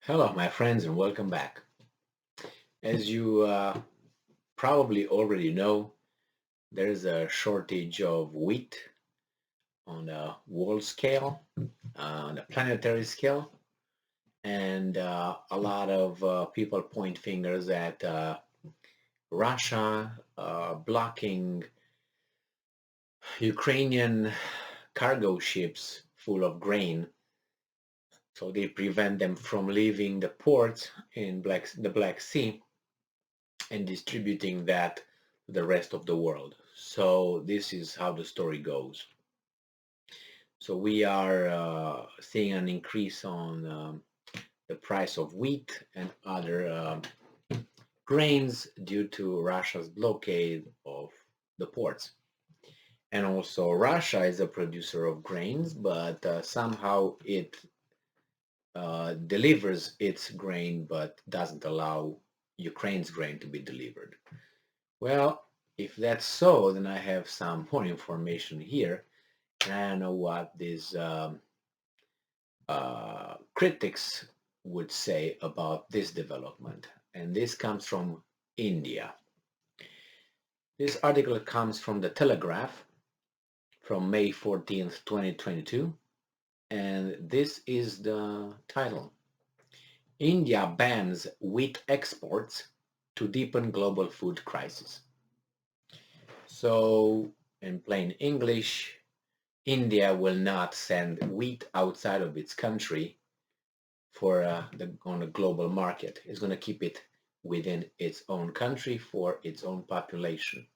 Hello, my friends, and welcome back. As you probably already know, there is a shortage of wheat on a world scale, on a planetary scale, and a lot of people point fingers at Russia blocking Ukrainian cargo ships full of grain, so they prevent them from leaving the port in the Black Sea and distributing that to the rest of the world. So this is how the story goes. So we are seeing an increase on the price of wheat and other grains due to Russia's blockade of the ports. And also Russia is a producer of grains, but somehow it delivers its grain but doesn't allow Ukraine's grain to be delivered. Well, if that's so, then I have some more information here, and I don't know what these critics would say about this development. And this comes from India. This article comes from the Telegraph from May 14th, 2022, and this is the title. India bans wheat exports to deepen global food crisis. So, in plain English, India will not send wheat outside of its country for on a global market. It's going to keep it within its own country for its own population.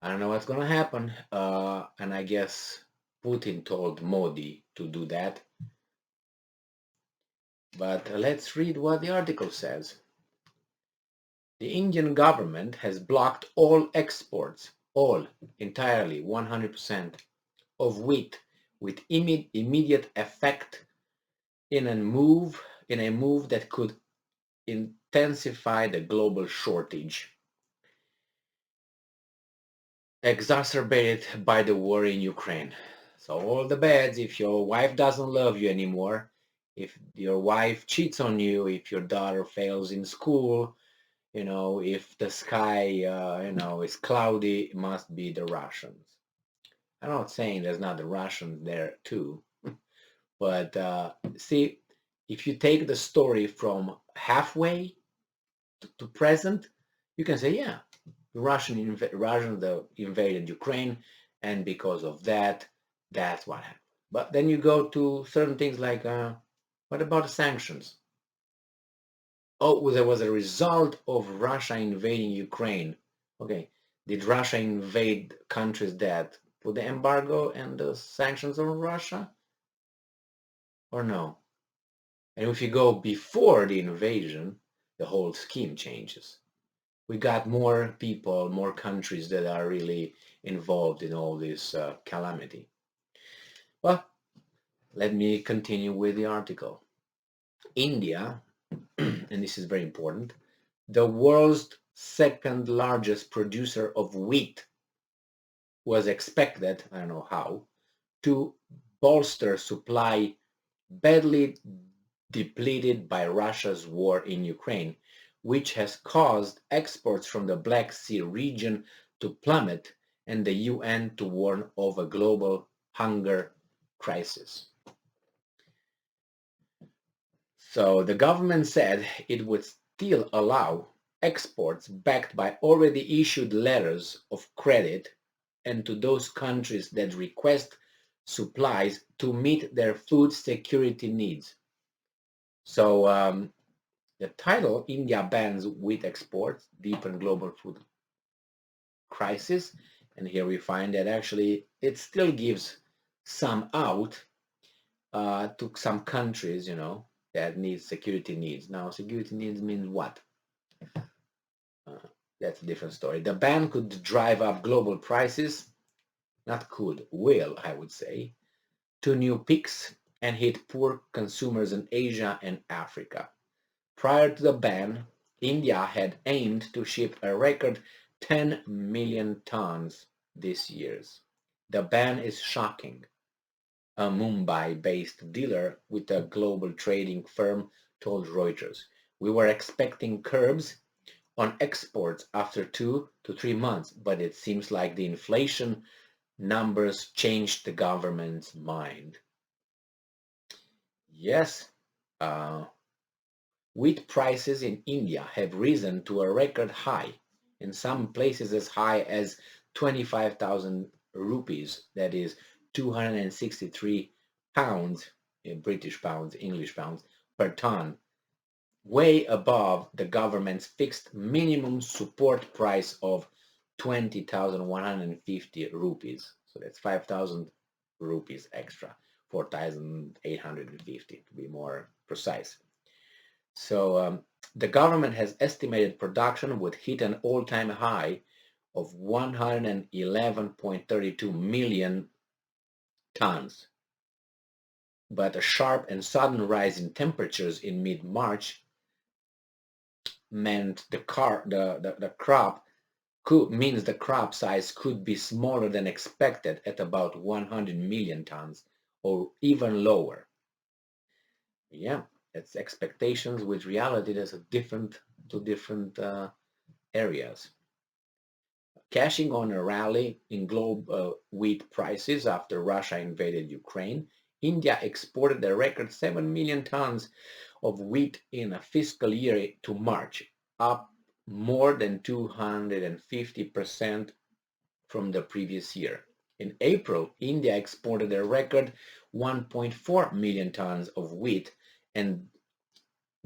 I don't know what's going to happen, and I guess Putin told Modi to do that. But let's read what the article says. The Indian government has blocked all exports, all, entirely, 100%, of wheat with immediate effect in a move that could intensify the global shortage, exacerbated by the war in Ukraine. So all the bads, if your wife doesn't love you anymore, if your wife cheats on you, if your daughter fails in school, if the sky, is cloudy, it must be the Russians. I'm not saying there's not the Russians there too, but see, if you take the story from halfway to present, you can say, yeah, Russians invaded Ukraine, and because of that, that's what happened. But then you go to certain things like, what about the sanctions? Oh, there was a result of Russia invading Ukraine. Okay, did Russia invade countries that put the embargo and the sanctions on Russia, or no? And if you go before the invasion, the whole scheme changes. We got more people, more countries that are really involved in all this calamity. Well, let me continue with the article. India, and this is very important, the world's second largest producer of wheat, was expected, I don't know how, to bolster supply badly depleted by Russia's war in Ukraine, which has caused exports from the Black Sea region to plummet and the UN to warn of a global hunger crisis. So the government said it would still allow exports backed by already issued letters of credit and to those countries that request supplies to meet their food security needs. So the title, India Bans Wheat Exports, Deepen Global Food Crisis. And here we find that actually it still gives some out to some countries, that need security needs. Now, security needs means what? Uh, that's a different story. The ban could drive up global prices, not could, will, I would say, to new peaks and hit poor consumers in Asia and Africa. Prior to the ban, India had aimed to ship a record 10 million tons this year. The ban is shocking. A Mumbai-based dealer with a global trading firm told Reuters. We were expecting curbs on exports after 2 to 3 months, but it seems like the inflation numbers changed the government's mind. Yes, uh, wheat prices in India have risen to a record high, in some places as high as 25,000 rupees, that is 263 pounds, in British pounds, English pounds, per ton, way above the government's fixed minimum support price of 20,150 rupees. So that's 5,000 rupees extra, 4,850 to be more precise. So the government has estimated production would hit an all-time high of 111.32 million tons. But a sharp and sudden rise in temperatures in mid-March means the crop size could be smaller than expected at about 100 million tons or even lower. Yeah, it's expectations with reality. There's a different areas. Cashing on a rally in global wheat prices after Russia invaded Ukraine, India exported a record 7 million tons of wheat in a fiscal year to March, up more than 250% from the previous year. In April, India exported a record 1.4 million tons of wheat, and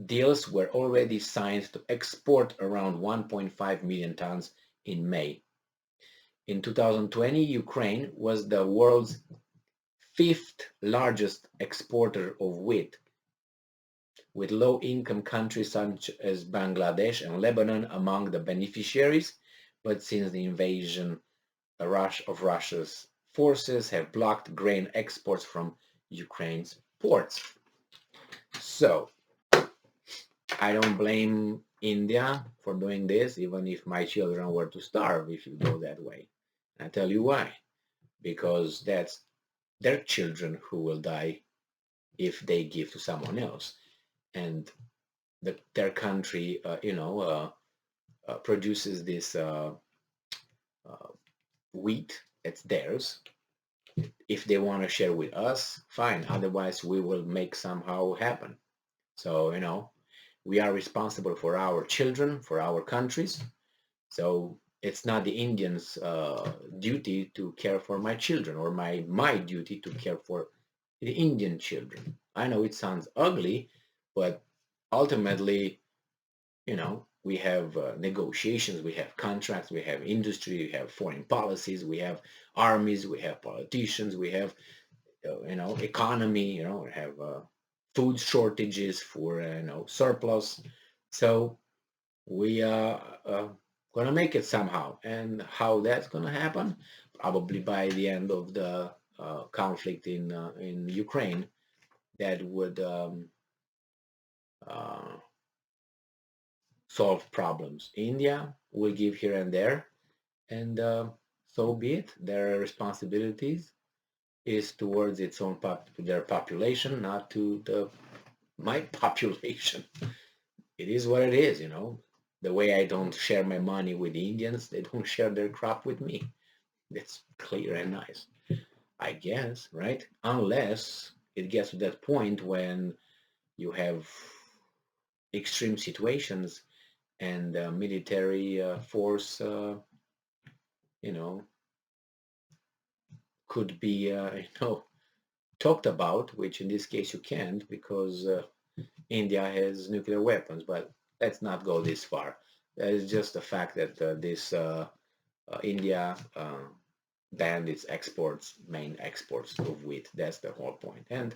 deals were already signed to export around 1.5 million tons in May. In 2020, Ukraine was the world's fifth largest exporter of wheat, with low-income countries such as Bangladesh and Lebanon among the beneficiaries, but since the invasion of Russia's forces have blocked grain exports from Ukraine's ports. So, I don't blame India for doing this, even if my children were to starve if you go that way. I tell you why. Because that's their children who will die if they give to someone else. And their country, produces this wheat. It's theirs. If they want to share with us, fine. Otherwise, we will make somehow happen. So, we are responsible for our children, for our countries. So it's not the Indians' duty to care for my children, or my duty to care for the Indian children. I know it sounds ugly, but ultimately, we have negotiations, we have contracts, we have industry, we have foreign policies, we have armies, we have politicians, we have economy, we have food shortages for surplus. So we are going to make it somehow. And how that's going to happen? Probably by the end of the conflict in Ukraine, that would solve problems. India will give here and there, and so be it. Their responsibilities is towards its own their population, not to my population. It is what it is, The way I don't share my money with the Indians, they don't share their crop with me. That's clear and nice, I guess, right? Unless it gets to that point when you have extreme situations and military force, you know, could be, talked about, which in this case you can't because India has nuclear weapons, but let's not go this far. It's just the fact that India banned its main exports of wheat. That's the whole point. And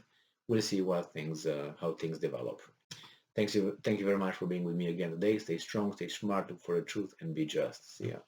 we'll see how things develop. Thank you very much for being with me again today. Stay strong, stay smart, look for the truth, and be just. See ya.